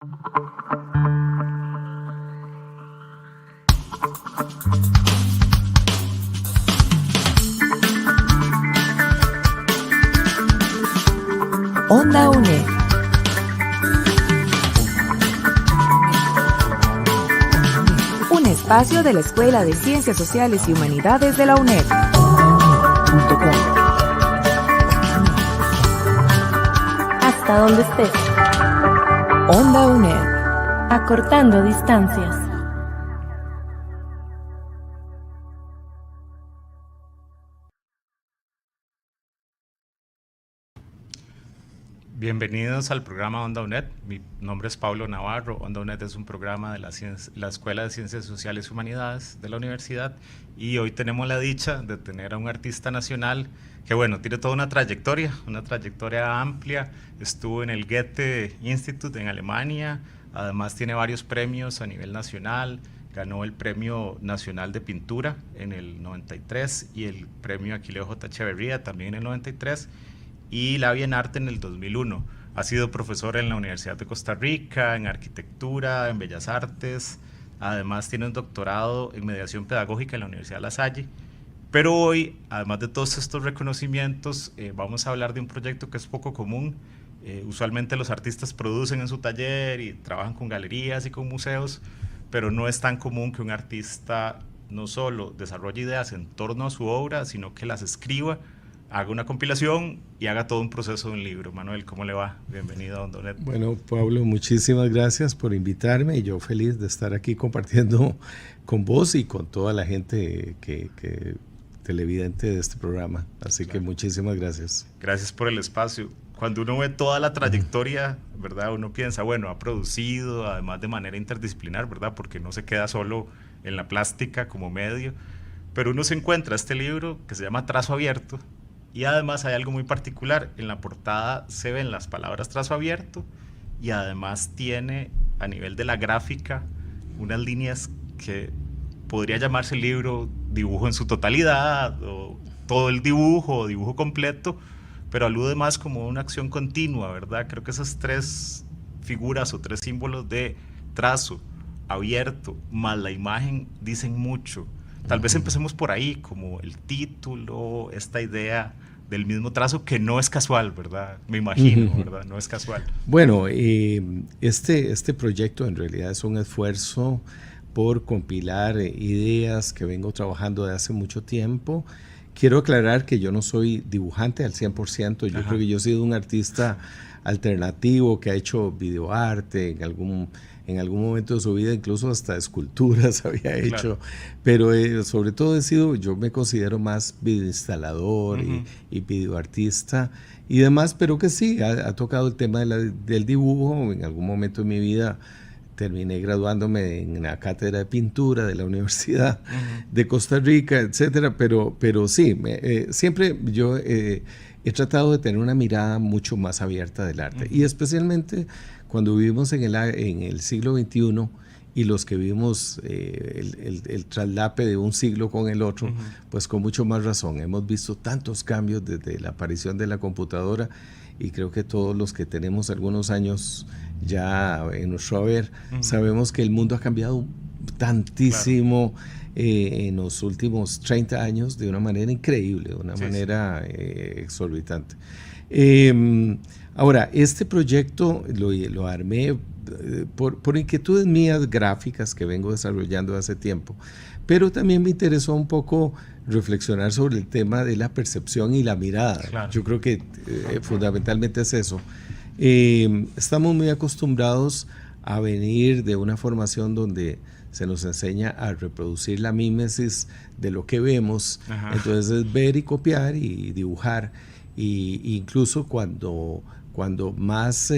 Onda UNED. Un espacio de la Escuela de Ciencias Sociales y Humanidades de la UNED. Hasta donde estés. Onda UNED. Acortando distancias. Bienvenidos al programa Onda UNED. Mi nombre es Pablo Navarro. Onda UNED es un programa de la Escuela de Ciencias Sociales y Humanidades de la universidad, y hoy tenemos la dicha de tener a un artista nacional que, bueno, tiene toda una trayectoria amplia. Estuvo en el Goethe Institut en Alemania, además tiene varios premios a nivel nacional. Ganó el Premio Nacional de Pintura en el 93 y el Premio Aquileo J. Echeverría también en el 93, y la Bienarte en el 2001. Ha sido profesor en la Universidad de Costa Rica, en arquitectura, en bellas artes. Además tiene un doctorado en mediación pedagógica en la Universidad de La Salle. Pero hoy, además de todos estos reconocimientos, vamos a hablar de un proyecto que es poco común. Usualmente los artistas producen en su taller y trabajan con galerías y con museos, pero no es tan común que un artista no solo desarrolle ideas en torno a su obra, sino que las escriba, haga una compilación y haga todo un proceso de un libro. Manuel, ¿cómo le va? Bienvenido a Onda UNED. Bueno, Pablo, muchísimas gracias por invitarme, y yo feliz de estar aquí compartiendo con vos y con toda la gente que televidente de este programa. Así que muchísimas gracias. Gracias por el espacio. Cuando uno ve toda la trayectoria, ¿verdad? Uno piensa, bueno, ha producido, además de manera interdisciplinar, ¿verdad? Porque no se queda solo en la plástica como medio, pero uno se encuentra este libro que se llama Trazo Abierto. Y además hay algo muy particular, en la portada se ven las palabras trazo abierto, y además tiene a nivel de la gráfica unas líneas que podría llamarse el libro dibujo en su totalidad, o todo el dibujo, o dibujo completo, pero alude más como una acción continua, ¿verdad? Creo que esas tres figuras o tres símbolos de trazo, abierto, más la imagen dicen mucho. Tal vez empecemos por ahí, como el título, esta idea del mismo trazo, que no es casual, ¿verdad? Me imagino, ¿verdad? No es casual. Bueno, este proyecto en realidad es un esfuerzo por compilar ideas que vengo trabajando de hace mucho tiempo. Quiero aclarar que yo no soy dibujante al 100%, yo creo que yo he sido un artista alternativo que ha hecho videoarte en algún momento de su vida, incluso hasta esculturas había hecho, pero sobre todo yo me considero más videoinstalador y videoartista y demás, pero que sí, ha tocado el tema del dibujo. En algún momento de mi vida terminé graduándome en la cátedra de pintura de la Universidad de Costa Rica, etcétera, pero sí, siempre yo he tratado de tener una mirada mucho más abierta del arte, y especialmente cuando vivimos en el siglo XXI, y los que vivimos el traslape de un siglo con el otro, pues con mucho más razón. Hemos visto tantos cambios desde la aparición de la computadora, y creo que todos los que tenemos algunos años ya en nuestro haber, sabemos que el mundo ha cambiado tantísimo en los últimos 30 años de una manera increíble, de una manera exorbitante. Ahora, este proyecto lo armé por inquietudes mías gráficas que vengo desarrollando hace tiempo, pero también me interesó un poco reflexionar sobre el tema de la percepción y la mirada. Yo creo que fundamentalmente es eso. Estamos muy acostumbrados a venir de una formación donde se nos enseña a reproducir la mímesis de lo que vemos. Entonces es ver y copiar y dibujar, y incluso cuando más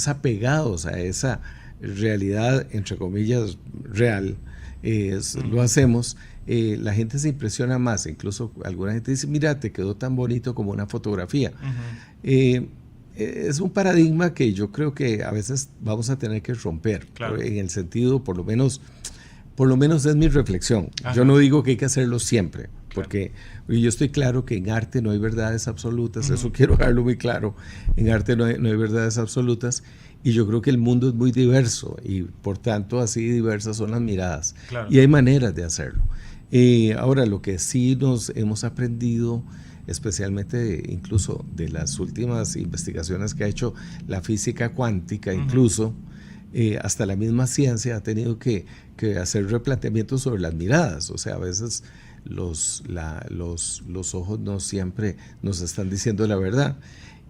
apegados a esa realidad, entre comillas, real, lo hacemos, la gente se impresiona más. Incluso alguna gente dice, mira, te quedó tan bonito como una fotografía. Es un paradigma que yo creo que a veces vamos a tener que romper, en el sentido, por lo menos es mi reflexión. Yo no digo que hay que hacerlo siempre, porque yo estoy claro que en arte no hay verdades absolutas, eso quiero dejarlo muy claro, en arte no hay verdades absolutas, y yo creo que el mundo es muy diverso, y por tanto así diversas son las miradas, y hay maneras de hacerlo. Ahora, lo que sí nos hemos aprendido, especialmente incluso de las últimas investigaciones que ha hecho la física cuántica, incluso hasta la misma ciencia ha tenido que hacer replanteamientos sobre las miradas. O sea, a veces los ojos no siempre nos están diciendo la verdad.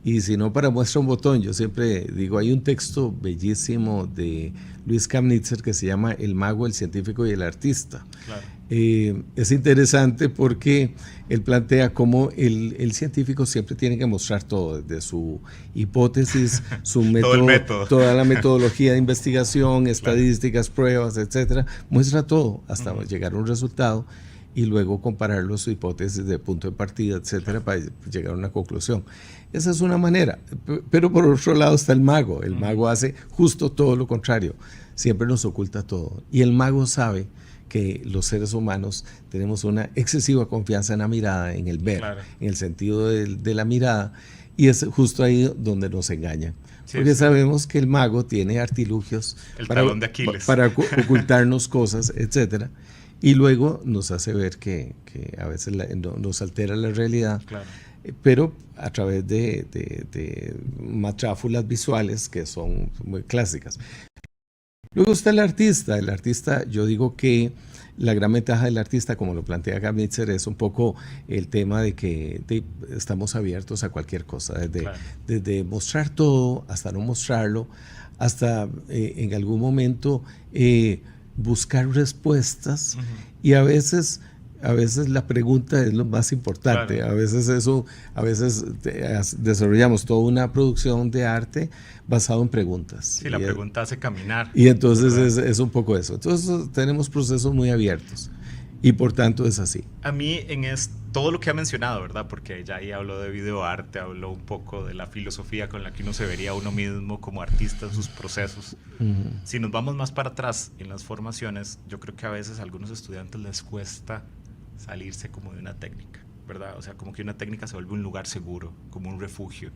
Y si no, para muestra un botón, yo siempre digo, hay un texto bellísimo de Luis Kamnitzer que se llama El mago, el científico y el artista. Claro. Es interesante porque él plantea cómo el científico siempre tiene que mostrar todo, desde su hipótesis, su método, toda la metodología de investigación, estadísticas, pruebas, etcétera, muestra todo hasta llegar a un resultado y luego compararlo a su hipótesis de punto de partida, etcétera, para llegar a una conclusión. Esa es una manera, pero por otro lado está el mago. El mago hace justo todo lo contrario, siempre nos oculta todo. Y el mago sabe que los seres humanos tenemos una excesiva confianza en la mirada, en el ver, en el sentido de la mirada, y es justo ahí donde nos engañan. Porque sabemos que el mago tiene artilugios talón de Aquiles, para ocultarnos cosas, etcétera, y luego nos hace ver que a veces nos altera la realidad, pero a través de matráfulas visuales que son muy clásicas. Luego está el artista, yo digo que la gran ventaja del artista, como lo plantea Kamnitzer, es un poco el tema de que estamos abiertos a cualquier cosa, desde mostrar todo hasta no mostrarlo, hasta en algún momento buscar respuestas, y a veces la pregunta es lo más importante. A veces desarrollamos toda una producción de arte basado en preguntas. Sí, la pregunta hace caminar. Y entonces es un poco eso. Entonces tenemos procesos muy abiertos y por tanto es así. A mí todo lo que ha mencionado, ¿verdad? Porque ya ahí habló de videoarte, habló un poco de la filosofía con la que uno se vería a uno mismo como artista en sus procesos. Si nos vamos más para atrás en las formaciones, yo creo que a veces a algunos estudiantes les cuesta salirse como de una técnica, ¿verdad? O sea, como que una técnica se vuelve un lugar seguro, como un refugio,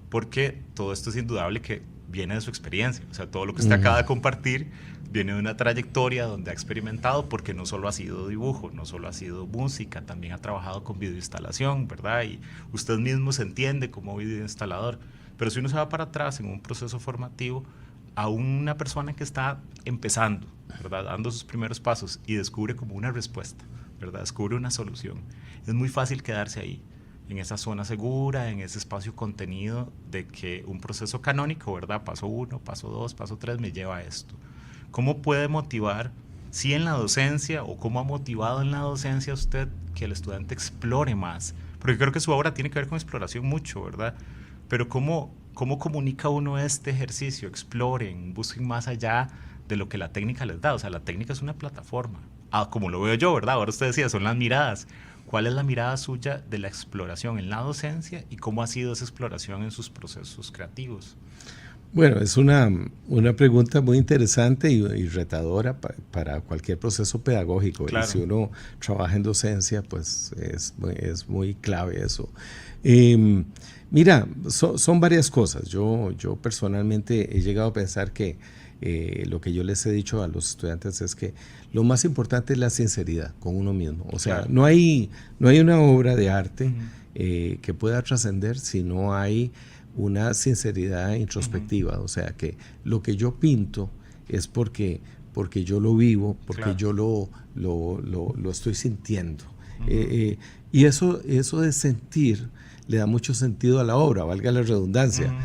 porque todo esto es indudable que viene de su experiencia. O sea, todo lo que usted acaba de compartir viene de una trayectoria donde ha experimentado, porque no solo ha sido dibujo, no solo ha sido música, también ha trabajado con videoinstalación, ¿verdad? Y usted mismo se entiende como videoinstalador. Pero si uno se va para atrás en un proceso formativo, a una persona que está empezando, ¿verdad? Dando sus primeros pasos y descubre como una respuesta, ¿verdad? Descubre una solución. Es muy fácil quedarse ahí, en esa zona segura, en ese espacio contenido de que un proceso canónico, ¿verdad? Paso 1, paso 2, paso 3 me lleva a esto. ¿Cómo puede motivar, si en la docencia, o cómo ha motivado en la docencia usted que el estudiante explore más? Porque creo que su obra tiene que ver con exploración mucho, ¿verdad? Pero ¿cómo comunica uno este ejercicio? Exploren, busquen más allá de lo que la técnica les da. O sea, la técnica es una plataforma. Como lo veo yo, ¿verdad? Ahora usted decía, son las miradas. ¿Cuál es la mirada suya de la exploración en la docencia y cómo ha sido esa exploración en sus procesos creativos? Bueno, es una pregunta muy interesante y retadora para cualquier proceso pedagógico. Claro. Y si uno trabaja en docencia, pues es muy clave eso. Mira, son varias cosas. Yo personalmente he llegado a pensar que lo que yo les he dicho a los estudiantes es que lo más importante es la sinceridad con uno mismo. O sea, no hay una obra de arte que pueda trascender si no hay una sinceridad introspectiva. O sea, que lo que yo pinto es porque yo lo vivo, porque yo lo estoy sintiendo. Y eso de sentir le da mucho sentido a la obra, valga la redundancia.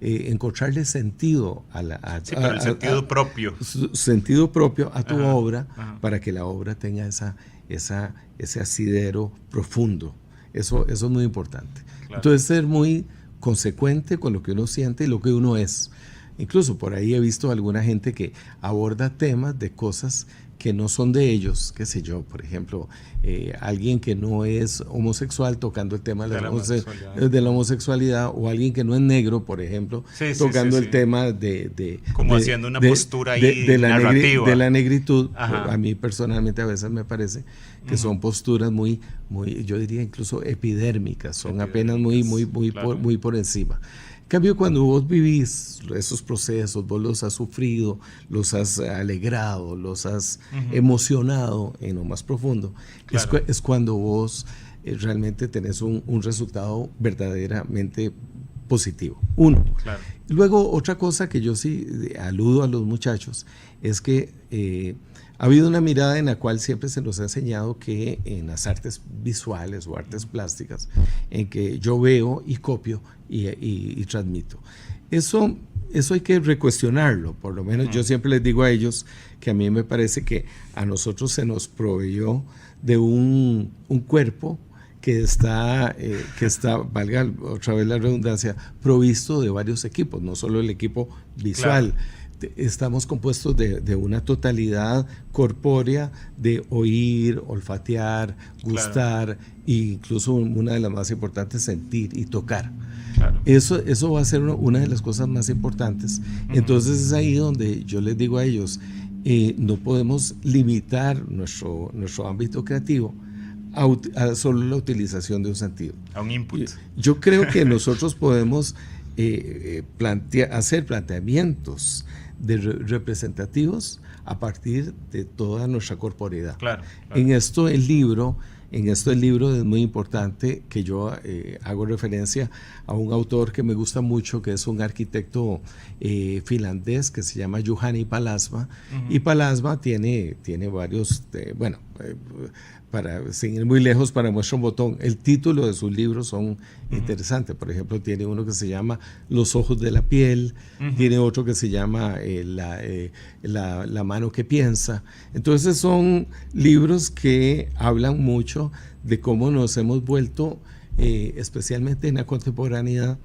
Encontrarle sentido el sentido propio. Sentido propio a tu obra, para que la obra tenga ese asidero profundo. Eso es muy importante. Claro. Entonces, ser muy consecuente con lo que uno siente y lo que uno es. Incluso por ahí he visto alguna gente que aborda temas de cosas que no son de ellos, qué sé yo, por ejemplo, alguien que no es homosexual tocando el tema de la homosexualidad, o alguien que no es negro, por ejemplo, tocando el tema como haciendo una postura ahí narrativa. De la negritud. A mí personalmente a veces me parece que son posturas muy, yo diría incluso epidérmicas, son apenas muy por encima. En cambio, cuando vos vivís esos procesos, vos los has sufrido, los has alegrado, los has emocionado en lo más profundo, es cuando vos realmente tenés un resultado verdaderamente positivo. Uno. Claro. Luego, otra cosa que yo sí aludo a los muchachos es que ha habido una mirada en la cual siempre se nos ha enseñado que en las artes visuales o artes plásticas, en que yo veo y copio y transmito. Eso hay que recuestionarlo, por lo menos yo siempre les digo a ellos que a mí me parece que a nosotros se nos proveyó de un cuerpo que está, valga otra vez la redundancia, provisto de varios equipos, no solo el equipo visual. Claro. Estamos compuestos de una totalidad corpórea de oír, olfatear, gustar, e incluso una de las más importantes, sentir y tocar. Claro. Eso va a ser una de las cosas más importantes. Entonces es ahí donde yo les digo a ellos, no podemos limitar nuestro ámbito creativo a solo la utilización de un sentido. A un input. Yo creo que nosotros podemos hacer planteamientos representativos a partir de toda nuestra corporeidad. Claro. En esto el libro es muy importante, que yo hago referencia a un autor que me gusta mucho, que es un arquitecto finlandés que se llama Juhani Palasma. Y Palasma tiene varios, sin ir muy lejos, para muestra un botón. El título de sus libros son interesantes. Por ejemplo, tiene uno que se llama Los ojos de la piel, tiene otro que se llama la mano que piensa. Entonces son libros que hablan mucho de cómo nos hemos vuelto, especialmente en la contemporaneidad,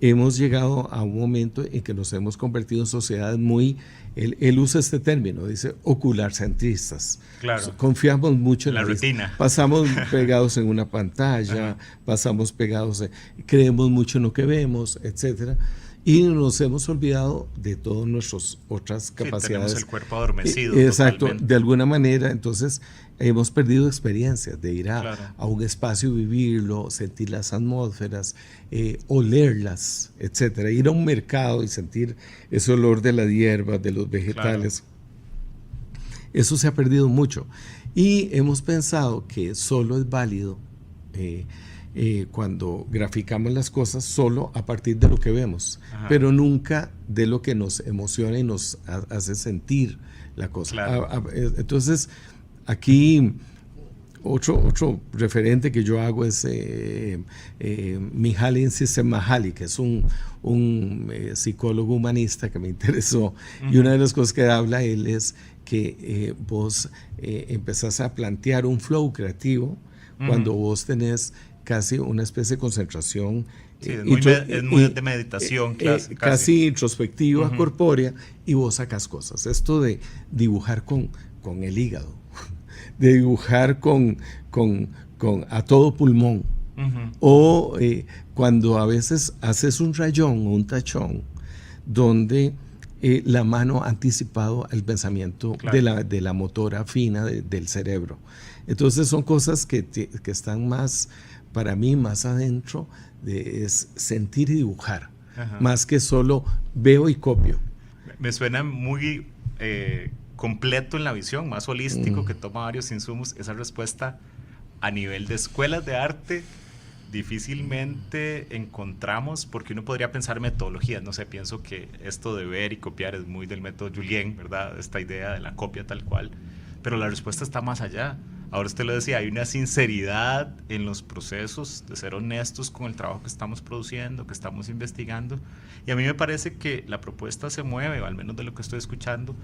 hemos llegado a un momento en que nos hemos convertido en sociedades muy, él usa este término, dice ocularcentristas. Claro. Confiamos mucho en la rutina. Pasamos pegados en una pantalla, pasamos pegados, creemos mucho en lo que vemos, etcétera. Y nos hemos olvidado de todas nuestras otras capacidades. Tenemos el cuerpo adormecido. Exacto, totalmente. De alguna manera, entonces hemos perdido experiencias de ir a un espacio, vivirlo, sentir las atmósferas, olerlas, etcétera. Ir a un mercado y sentir ese olor de las hierbas, de los vegetales. Claro. Eso se ha perdido mucho. Y hemos pensado que solo es válido cuando graficamos las cosas solo a partir de lo que vemos, pero nunca de lo que nos emociona y nos hace sentir la cosa. Claro. Entonces, aquí otro referente que yo hago es Mihaly Csikszentmihalyi, que es un psicólogo humanista que me interesó, y una de las cosas que habla él es que vos empezás a plantear un flow creativo cuando vos tenés casi una especie de concentración. Sí, es muy de meditación, casi introspectiva, corpórea, y vos sacas cosas. Esto de dibujar con el hígado, de dibujar a todo pulmón, o cuando a veces haces un rayón o un tachón, donde la mano ha anticipado el pensamiento de la motora fina del cerebro. Entonces son cosas que están más, para mí, más adentro, es sentir y dibujar, más que solo veo y copio. Me suena muy completo en la visión, más holístico, que toma varios insumos. Esa respuesta a nivel de escuelas de arte difícilmente encontramos, porque uno podría pensar metodologías, no sé, pienso que esto de ver y copiar es muy del método Julien, ¿verdad? Esta idea de la copia tal cual, pero la respuesta está más allá. Ahora usted lo decía, hay una sinceridad en los procesos de ser honestos con el trabajo que estamos produciendo, que estamos investigando, y a mí me parece que la propuesta se mueve, o al menos de lo que estoy escuchando,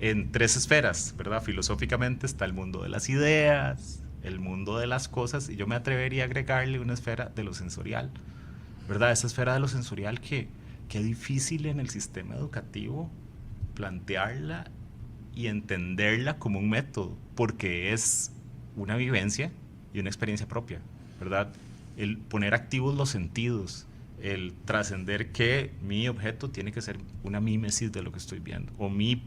en tres esferas, ¿verdad? Filosóficamente está el mundo de las ideas, el mundo de las cosas, y yo me atrevería a agregarle una esfera de lo sensorial, ¿verdad? Esa esfera de lo sensorial que qué difícil en el sistema educativo plantearla y entenderla como un método, porque es una vivencia y una experiencia propia, ¿verdad? El poner activos los sentidos, el trascender que mi objeto tiene que ser una mímesis de lo que estoy viendo, o mi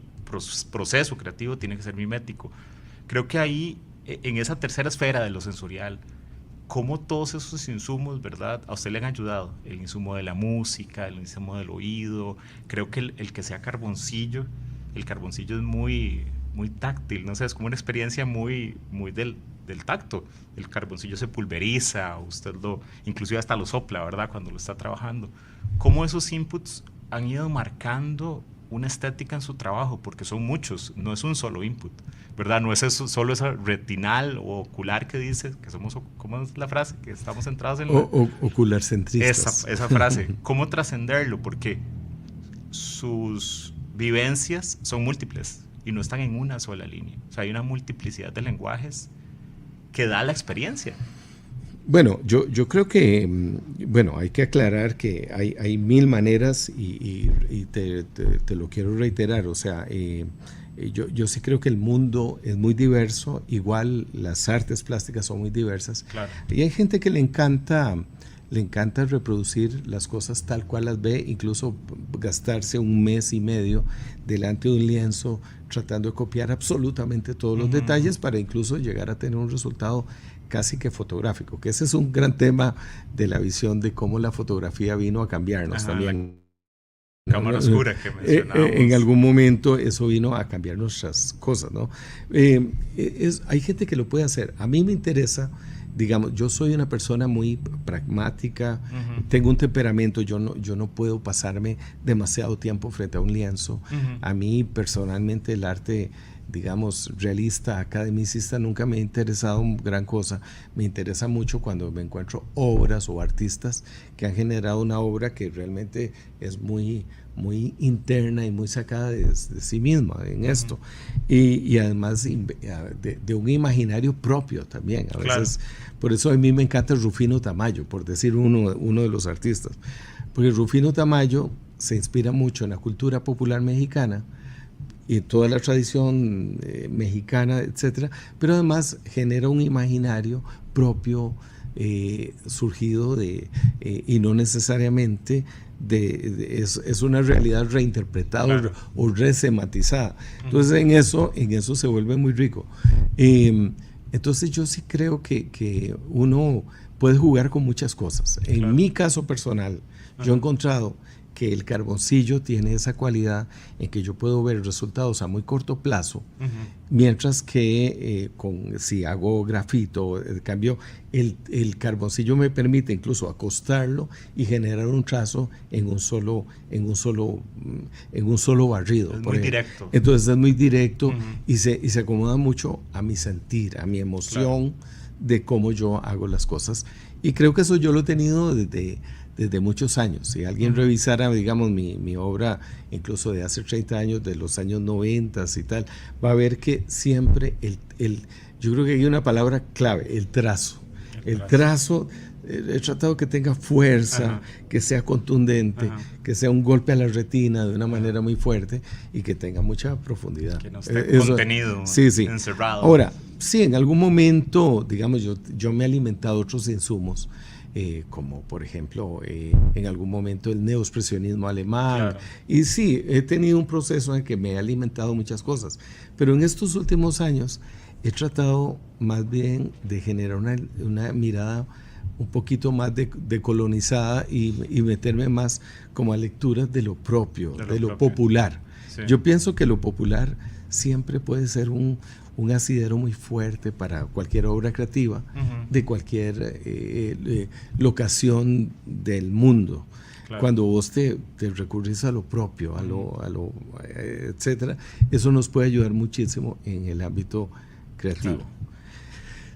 proceso creativo tiene que ser mimético. Creo que ahí, en esa tercera esfera de lo sensorial, cómo todos esos insumos, ¿verdad?, a usted le han ayudado. El insumo de la música, el insumo del oído. Creo que el que sea carboncillo, el carboncillo es muy, muy táctil, no sé, es como una experiencia muy, muy del tacto. El carboncillo se pulveriza, usted inclusive hasta lo sopla, ¿verdad?, cuando lo está trabajando. ¿Cómo esos inputs han ido marcando una estética en su trabajo? Porque son muchos, no es un solo input, ¿verdad? No es eso, solo esa retinal o ocular que dice, que somos, ¿cómo es la frase? Que estamos centrados en ocular centristas. Esa frase, ¿cómo trascenderlo? Porque sus vivencias son múltiples y no están en una sola línea. O sea, hay una multiplicidad de lenguajes que da la experiencia. Bueno, yo creo que, bueno, hay que aclarar que hay mil maneras y te lo quiero reiterar, o sea, yo sí creo que el mundo es muy diverso, igual las artes plásticas son muy diversas. Claro. Y hay gente que le encanta reproducir las cosas tal cual las ve, incluso gastarse un mes y medio delante de un lienzo tratando de copiar absolutamente todos los detalles para incluso llegar a tener un resultado casi que fotográfico, que ese es un gran tema de la visión de cómo la fotografía vino a cambiarnos también. La cámara oscura que mencionábamos. En algún momento eso vino a cambiar nuestras cosas, ¿no? Hay gente que lo puede hacer. A mí me interesa, digamos, yo soy una persona muy pragmática, tengo un temperamento, yo no puedo pasarme demasiado tiempo frente a un lienzo. A mí personalmente el arte, digamos, realista, academicista, nunca me ha interesado gran cosa. Me interesa mucho cuando me encuentro obras o artistas que han generado una obra que realmente es muy, muy interna y muy sacada de sí misma en esto. Y además de un imaginario propio también. A veces, por eso a mí me encanta Rufino Tamayo, por decir uno de los artistas. Porque Rufino Tamayo se inspira mucho en la cultura popular mexicana y toda la tradición mexicana, etcétera, pero además genera un imaginario propio surgido y no necesariamente es una realidad reinterpretada o resematizada. Entonces en eso se vuelve muy rico. Entonces yo sí creo que uno puede jugar con muchas cosas. En mi caso personal, yo he encontrado que el carboncillo tiene esa cualidad en que yo puedo ver resultados a muy corto plazo, mientras que si hago grafito, en cambio, el carboncillo me permite incluso acostarlo y generar un trazo en un solo barrido. Es muy directo. Entonces es muy directo y se acomoda mucho a mi sentir, a mi emoción de cómo yo hago las cosas. Y creo que eso yo lo he tenido desde muchos años. Si alguien revisara, digamos, mi obra, incluso de hace 30 años, de los años 90 y tal, va a ver que siempre yo creo que hay una palabra clave, el trazo. El trazo, he tratado que tenga fuerza, que sea contundente, que sea un golpe a la retina de una manera muy fuerte y que tenga mucha profundidad. Que no esté contenido, encerrado. Ahora, sí, en algún momento, digamos, yo me he alimentado de otros insumos, como por ejemplo en algún momento el neoexpresionismo alemán, y sí, he tenido un proceso en que me he alimentado muchas cosas, pero en estos últimos años he tratado más bien de generar una mirada un poquito más decolonizada y meterme más como a lecturas de lo propio, de lo popular. Sí. Yo pienso que lo popular siempre puede ser un asidero muy fuerte para cualquier obra creativa de cualquier locación del mundo. Claro. Cuando vos te recurrís a lo propio, a lo etcétera, eso nos puede ayudar muchísimo en el ámbito creativo. Claro.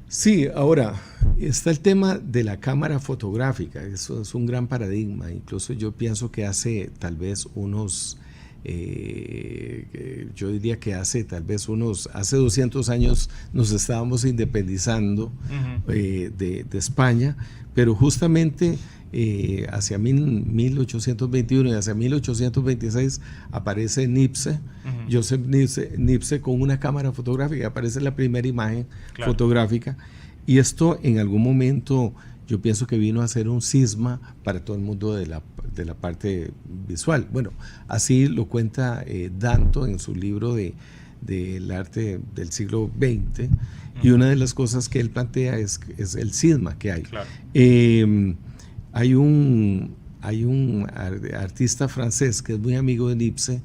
Sí, ahora está el tema de la cámara fotográfica. Eso es un gran paradigma. Incluso yo pienso que hace tal vez unos yo diría que hace 200 años nos estábamos independizando de España, pero justamente hacia 1821 y hacia 1826 aparece Nipse, Joseph Nipse con una cámara fotográfica, aparece la primera imagen fotográfica, y esto en algún momento yo pienso que vino a ser un cisma para todo el mundo de la parte visual. Bueno, así lo cuenta Danto en su libro del arte del siglo XX, y una de las cosas que él plantea es el cisma que hay. Claro. Hay un artista francés que es muy amigo de Nipse,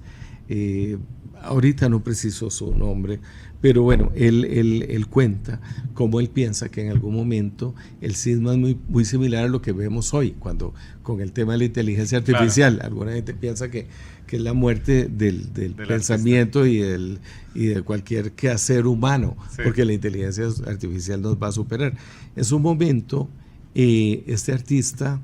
ahorita no preciso su nombre, pero bueno, él cuenta cómo él piensa que en algún momento el cisma es muy similar a lo que vemos hoy, cuando con el tema de la inteligencia artificial. Claro. Alguna gente piensa que es la muerte del pensamiento y de cualquier quehacer humano, porque la inteligencia artificial nos va a superar. En su momento, este artista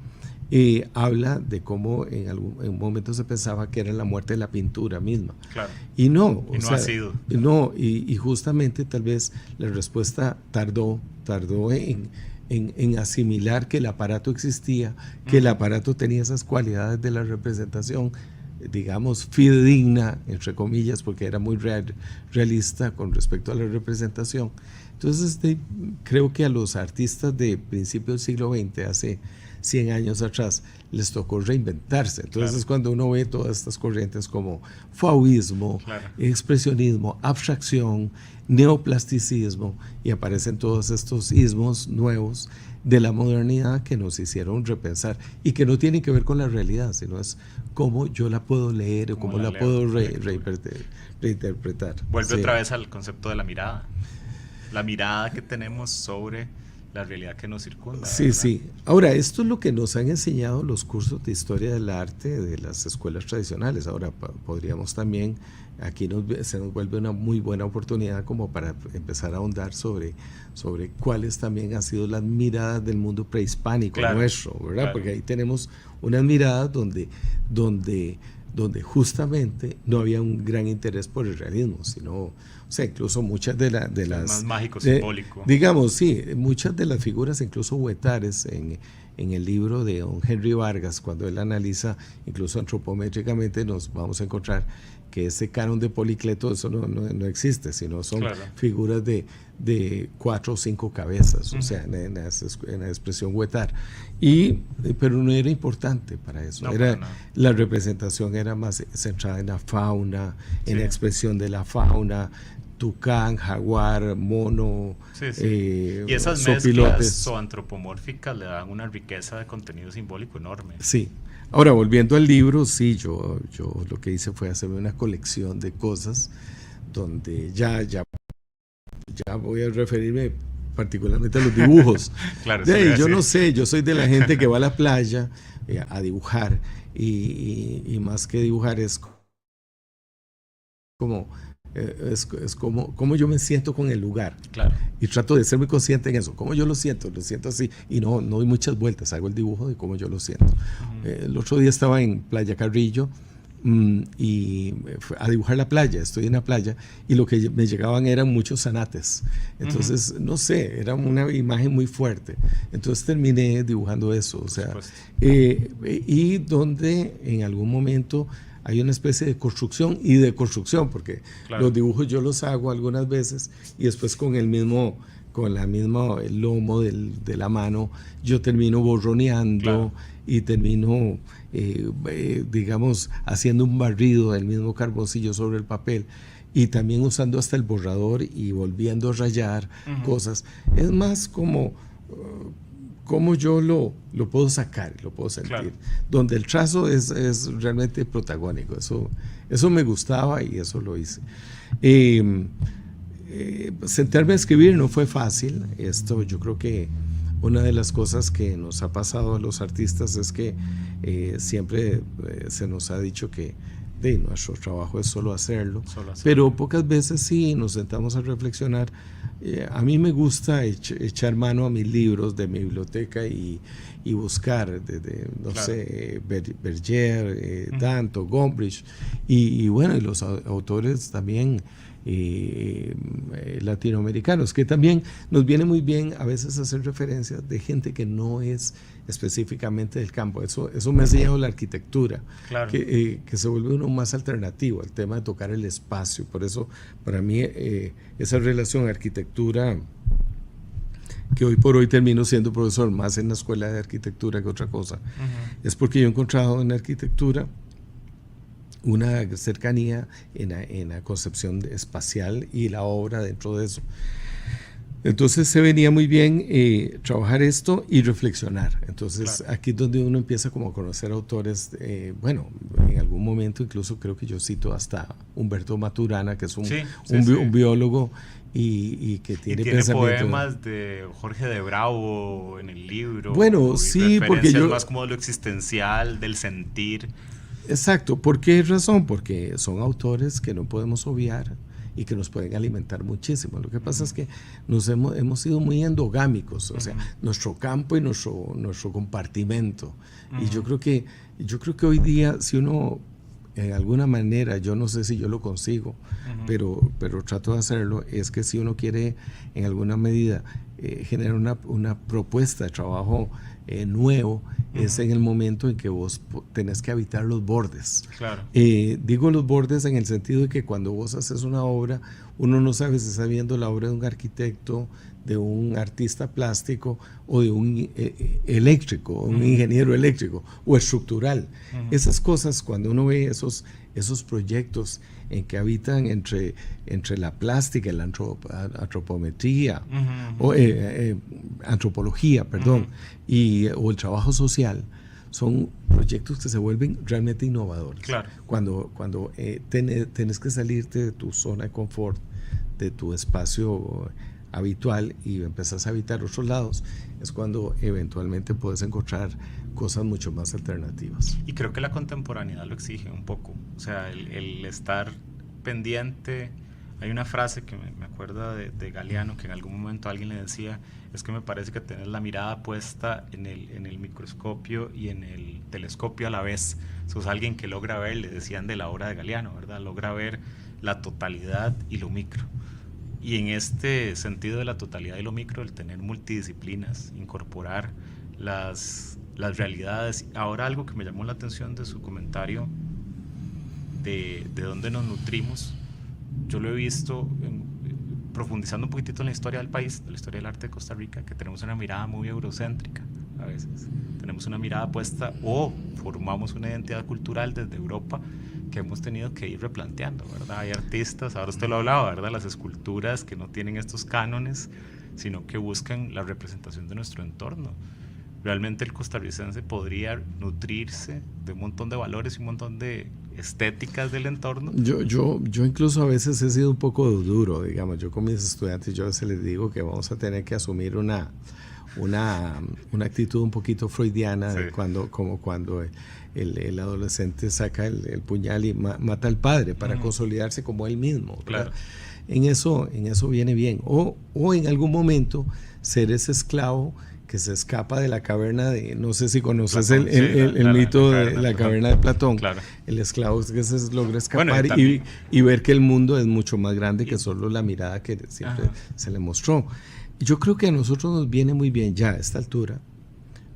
habla de cómo en un momento se pensaba que era la muerte de la pintura misma. Claro. Y no, ha sido. No, y justamente tal vez la respuesta tardó en asimilar que el aparato existía, que el aparato tenía esas cualidades de la representación, digamos, fidedigna, entre comillas, porque era muy realista con respecto a la representación. Entonces, creo que a los artistas de principios del siglo XX, hace 100 años atrás, les tocó reinventarse. Entonces, cuando uno ve todas estas corrientes como fauvismo, expresionismo, abstracción, neoplasticismo, y aparecen todos estos ismos nuevos de la modernidad que nos hicieron repensar, y que no tienen que ver con la realidad, sino es cómo yo la puedo leer o cómo la puedo reinterpretar. Vuelve otra vez al concepto de la mirada que tenemos sobre la realidad que nos circunda. Sí, ¿verdad? sí. Ahora, esto es lo que nos han enseñado los cursos de historia del arte de las escuelas tradicionales. Ahora, podríamos también, aquí se nos vuelve una muy buena oportunidad como para empezar a ahondar sobre cuáles también han sido las miradas del mundo prehispánico nuestro, ¿verdad? Claro. Porque ahí tenemos unas miradas donde justamente no había un gran interés por el realismo, sino, o sea, incluso muchas de las... más mágico, simbólico. Digamos, sí, muchas de las figuras, incluso Huetares, en el libro de don Henry Vargas, cuando él analiza, incluso antropométricamente, nos vamos a encontrar que ese canon de Policleto, eso no existe, sino son figuras de 4 o 5 cabezas, o sea, en la expresión Huetar. Pero no era importante para eso. La representación era más centrada en la fauna, en la expresión de la fauna, tucán, jaguar, mono, y esas mezclas o antropomórficas le dan una riqueza de contenido simbólico enorme. Sí. Ahora, volviendo al libro, sí, yo lo que hice fue hacerme una colección de cosas donde ya voy a referirme particularmente a los dibujos. Claro, yo no sé, yo soy de la gente que va a la playa a dibujar, y más que dibujar es como yo me siento con el lugar. Claro. Y trato de ser muy consciente en eso. Cómo yo lo siento así. Y no doy muchas vueltas, hago el dibujo de cómo yo lo siento. El otro día estaba en Playa Carrillo y a dibujar la playa. Estoy en la playa y lo que me llegaban eran muchos zanates. Entonces, no sé, era una imagen muy fuerte. Entonces terminé dibujando eso. O sea, y donde en algún momento hay una especie de construcción y deconstrucción, porque los dibujos yo los hago algunas veces y después con el mismo lomo de la mano yo termino borroneando y termino digamos haciendo un barrido del mismo carboncillo sobre el papel, y también usando hasta el borrador y volviendo a rayar cosas. Es más como yo lo puedo sacar, lo puedo sentir, donde el trazo es realmente protagónico. Eso me gustaba y eso lo hice. Sentarme a escribir no fue fácil. Esto, yo creo que una de las cosas que nos ha pasado a los artistas es que siempre se nos ha dicho que nuestro trabajo es solo hacerlo, pero pocas veces sí nos sentamos a reflexionar a mí me gusta echar mano a mis libros de mi biblioteca y buscar desde, no sé, Berger, Danto, Gombrich, y bueno, y los autores también latinoamericanos, que también nos viene muy bien a veces hacer referencias de gente que no es específicamente del campo. Eso me ha enseñado la arquitectura, claro. que se vuelve uno más alternativo, el tema de tocar el espacio. Por eso, para mí, esa relación arquitectura, que hoy por hoy termino siendo profesor más en la escuela de arquitectura que otra cosa, es porque yo he encontrado en la arquitectura una cercanía en la concepción espacial y la obra dentro de eso. Entonces se venía muy bien trabajar esto y reflexionar. Entonces aquí es donde uno empieza como a conocer autores, bueno, en algún momento incluso creo que yo cito hasta Humberto Maturana, que es un biólogo y que tiene pensamiento. Poemas de Jorge de Bravo en el libro. Bueno, sí, porque yo... más como de lo existencial, del sentir. Exacto. ¿Por qué razón? Porque son autores que no podemos obviar y que nos pueden alimentar muchísimo. Lo que pasa es que hemos sido muy endogámicos, o sea, nuestro campo y nuestro compartimento. Y yo creo que hoy día, si uno, en alguna manera, yo no sé si yo lo consigo, pero trato de hacerlo, es que si uno quiere, en alguna medida, generar una propuesta de trabajo nuevo, es en el momento en que vos tenés que habitar los bordes. Claro. Digo los bordes en el sentido de que cuando vos haces una obra, uno no sabe si está viendo la obra de un arquitecto, de un artista plástico o de un eléctrico, un ingeniero eléctrico o estructural. Esas cosas, cuando uno ve esos proyectos en que habitan entre la plástica y la antropometría, o antropología, perdón, o el trabajo social, son proyectos que se vuelven realmente innovadores. Claro. Cuando tenés que salirte de tu zona de confort, de tu espacio habitual y empezás a habitar otros lados, es cuando eventualmente puedes encontrar cosas mucho más alternativas. Y creo que la contemporaneidad lo exige un poco, o sea, el estar pendiente. Hay una frase que me acuerda de Galeano, que en algún momento alguien le decía, es que me parece que tenés la mirada puesta en el microscopio y en el telescopio a la vez. Sos alguien que logra ver, le decían de la obra de Galeano, ¿verdad? Logra ver la totalidad y lo micro. Y en este sentido de la totalidad y lo micro, el tener multidisciplinas, incorporar las realidades. Ahora, algo que me llamó la atención de su comentario de dónde nos nutrimos, yo lo he visto profundizando un poquitito en la historia del país, de la historia del arte de Costa Rica, que tenemos una mirada muy eurocéntrica a veces. Tenemos una mirada puesta o formamos una identidad cultural desde Europa que hemos tenido que ir replanteando, ¿verdad? Hay artistas, ahora usted lo hablaba, ¿verdad? Las esculturas que no tienen estos cánones, sino que buscan la representación de nuestro entorno. Realmente el costarricense podría nutrirse de un montón de valores y un montón de estéticas del entorno. Yo incluso a veces he sido un poco duro, digamos. Yo con mis estudiantes, yo a veces les digo que vamos a tener que asumir una actitud un poquito freudiana, sí, como cuando el adolescente saca el puñal y mata al padre para consolidarse como él mismo. Claro. En eso viene bien. O en algún momento ser ese esclavo que se escapa de la caverna de, no sé si conoces Platón, el mito de la caverna de Platón. Claro. El esclavo que se logra escapar y ver que el mundo es mucho más grande que solo la mirada que siempre se le mostró. Yo creo que a nosotros nos viene muy bien ya a esta altura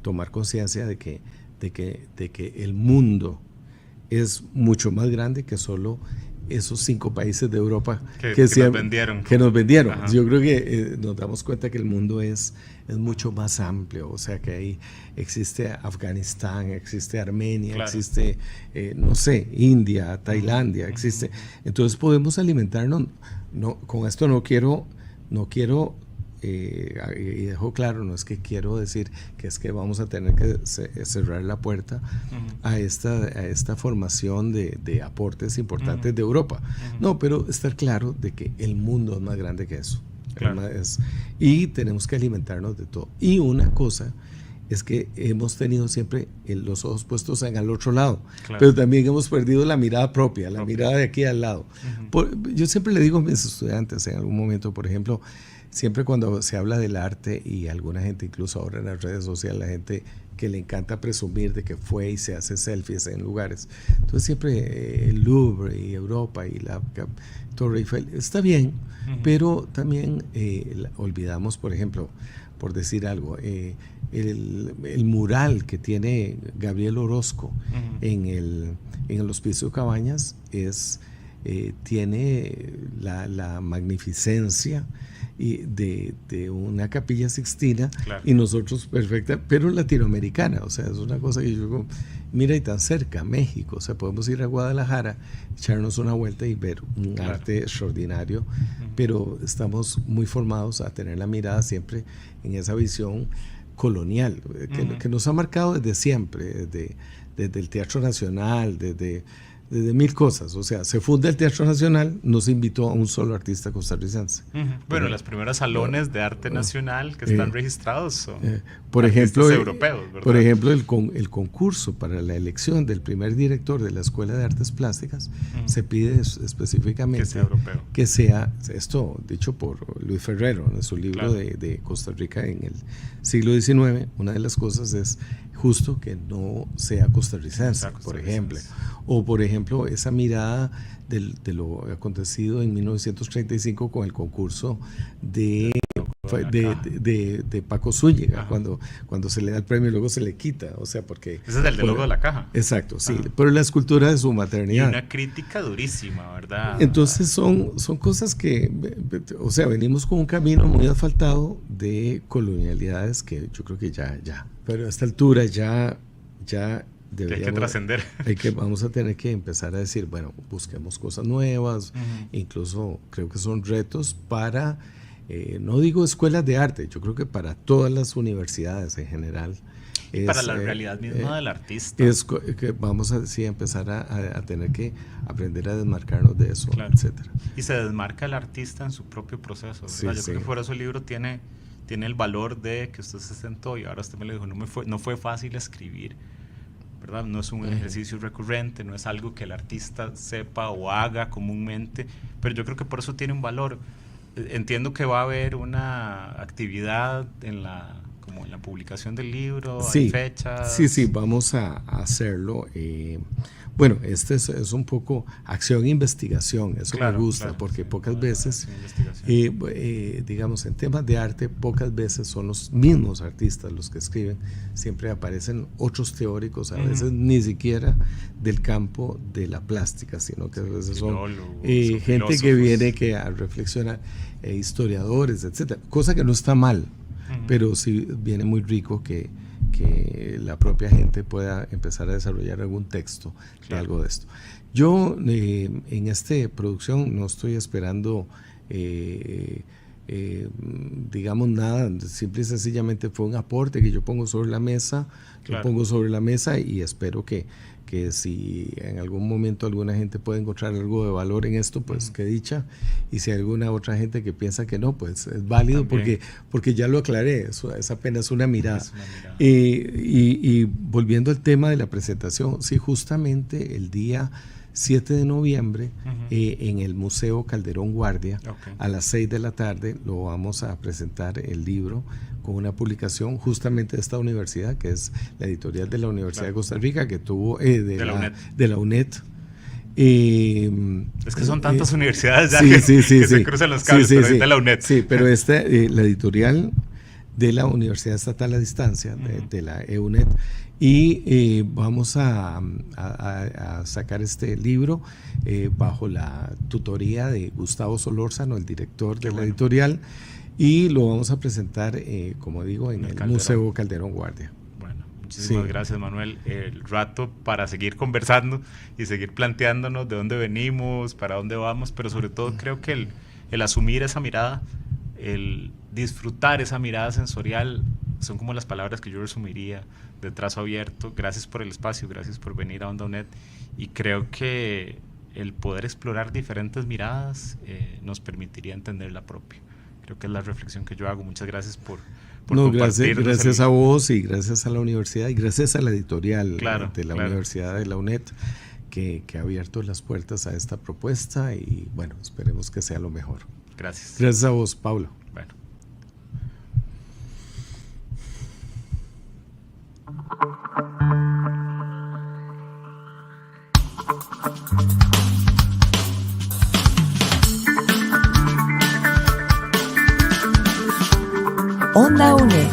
tomar conciencia de que el mundo es mucho más grande que solo esos 5 países de Europa que nos vendieron. Ajá. Yo creo que nos damos cuenta que el mundo es mucho más amplio, o sea que ahí existe Afganistán, existe Armenia, claro, existe, no sé, India, Tailandia, existe. Entonces podemos alimentarnos. No, con esto no quiero y dejo claro, no es que quiero decir que es que vamos a tener que cerrar la puerta a esta formación de aportes importantes de Europa. No, pero estar claro de que el mundo es más grande que eso. Claro. Y tenemos que alimentarnos de todo. Y una cosa es que hemos tenido siempre los ojos puestos en el otro lado, Claro. pero también hemos perdido la mirada propia, la mirada de aquí al lado. Yo siempre le digo a mis estudiantes en algún momento, por ejemplo, siempre cuando se habla del arte y alguna gente, incluso ahora en las redes sociales, la gente que le encanta presumir de que fue y se hace selfies en lugares. Entonces siempre el Louvre y Europa y la Torre Eiffel está bien, pero también olvidamos, por ejemplo, por decir algo, el mural que tiene Gabriel Orozco en el Hospicio Cabañas tiene la magnificencia de una Capilla Sixtina, claro, y nosotros perfecta, pero latinoamericana, o sea, es una cosa que yo digo, mira, y tan cerca, México, o sea, podemos ir a Guadalajara, echarnos una vuelta y ver un claro, arte extraordinario, pero estamos muy formados a tener la mirada siempre en esa visión colonial, que nos ha marcado desde siempre, desde el Teatro Nacional, desde mil cosas. O sea, se funda el Teatro Nacional, no se invitó a un solo artista costarricense. Bueno, los primeros salones de arte nacional que están registrados son por ejemplo, europeos, ¿verdad? Por ejemplo, el concurso para la elección del primer director de la Escuela de Artes Plásticas se pide específicamente que sea esto dicho por Luis Ferrero en su libro, claro, de Costa Rica en el siglo XIX. Una de las cosas es justo que no sea costarricense, por ejemplo. O, por ejemplo, esa mirada de lo acontecido en 1935 con el concurso de Paco Zúñiga, cuando se le da el premio y luego se le quita, o sea, porque... Ese es el del logo de la caja. Exacto, sí, pero la escultura de su maternidad. Y una crítica durísima, ¿verdad? Entonces son cosas que, o sea, venimos con un camino muy asfaltado de colonialidades que yo creo que ya, pero a esta altura ya deberíamos, hay que trascender. Vamos a tener que empezar a decir, bueno, busquemos cosas nuevas, incluso creo que son retos para... no digo escuelas de arte, yo creo que para todas las universidades en general. Para la realidad misma del artista. Es que vamos a empezar a tener que aprender a desmarcarnos de eso, claro, etcétera. Y se desmarca el artista en su propio proceso. Sí, yo creo que por eso el libro tiene el valor de que usted se sentó y ahora usted me lo dijo, no fue fácil escribir, ¿verdad? No es un ejercicio recurrente, no es algo que el artista sepa o haga comúnmente, pero yo creo que por eso tiene un valor. Entiendo que va a haber una actividad en la publicación del libro, sí, hay fechas. Sí, vamos a hacerlo. Bueno, este es un poco acción e investigación, eso claro, me gusta, claro, porque pocas veces, digamos, en temas de arte, pocas veces son los mismos artistas los que escriben, siempre aparecen otros teóricos, a veces ni siquiera del campo de la plástica, sino que a veces son gente que viene a reflexionar, historiadores, etcétera, cosa que no está mal, pero sí viene muy rico que la propia gente pueda empezar a desarrollar algún texto de algo de esto. Yo en esta producción no estoy esperando digamos nada, simple y sencillamente fue un aporte que yo pongo sobre la mesa, y espero que si en algún momento alguna gente puede encontrar algo de valor en esto, pues qué dicha, y si hay alguna otra gente que piensa que no, pues es válido porque ya lo aclaré, es apenas una mirada. Es una mirada. Y volviendo al tema de la presentación, sí, justamente el día 7 de noviembre en el Museo Calderón Guardia, a las 6 de la tarde lo vamos a presentar el libro con una publicación justamente de esta universidad, que es la editorial de la Universidad de Costa Rica, que tuvo de la UNED. Es que son tantas universidades ya que se cruzan los cables, pero de la UNED. Sí, pero la editorial de la Universidad Estatal a Distancia, de la EUNED, y vamos a sacar este libro bajo la tutoría de Gustavo Solórzano, el director de la editorial, y lo vamos a presentar, como digo, en el Museo Calderón Guardia. Bueno, muchísimas gracias, Manuel. El rato para seguir conversando y seguir planteándonos de dónde venimos, para dónde vamos, pero sobre todo creo que el asumir esa mirada, el disfrutar esa mirada sensorial, son como las palabras que yo resumiría de Trazo Abierto. Gracias por el espacio, gracias por venir a Onda UNED, y creo que el poder explorar diferentes miradas nos permitiría entender la propia. Creo que es la reflexión que yo hago. Muchas gracias por no, compartir. gracias a vos y gracias a la universidad y gracias a la editorial de la claro. Universidad de la UNED que ha abierto las puertas a esta propuesta y bueno, esperemos que sea lo mejor. Gracias. Gracias a vos, Pablo. Bueno. Onda UNED.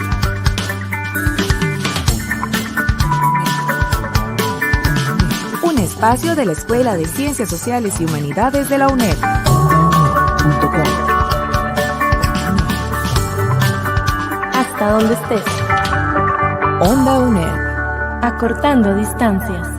Un espacio de la Escuela de Ciencias Sociales y Humanidades de la UNED. Hasta donde estés. Onda UNED. Acortando distancias.